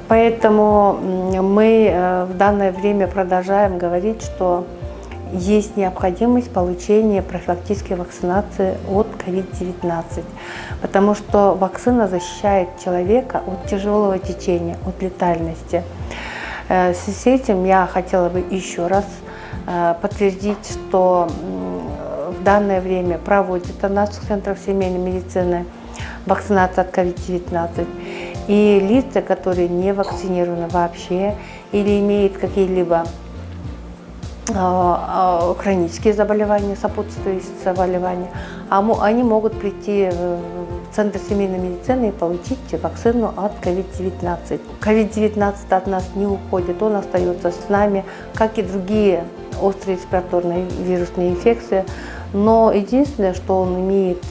Поэтому мы в данное время продолжаем говорить, что есть необходимость получения профилактической вакцинации от COVID-19, потому что вакцина защищает человека от тяжелого течения, от летальности. В связи с этим я хотела бы еще раз подтвердить, что в данное время проводится в наших центрах семейной медицины вакцинация от COVID-19. И лица, которые не вакцинированы вообще или имеют какие-либо хронические заболевания, сопутствующие заболевания, они могут прийти в Центр семейной медицины и получить вакцину от COVID-19. COVID-19 от нас не уходит, он остается с нами, как и другие острые респираторные вирусные инфекции. Но единственное, что он имеет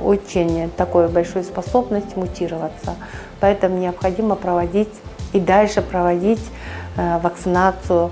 очень такую большую способность мутироваться. Поэтому необходимо проводить и дальше проводить вакцинацию.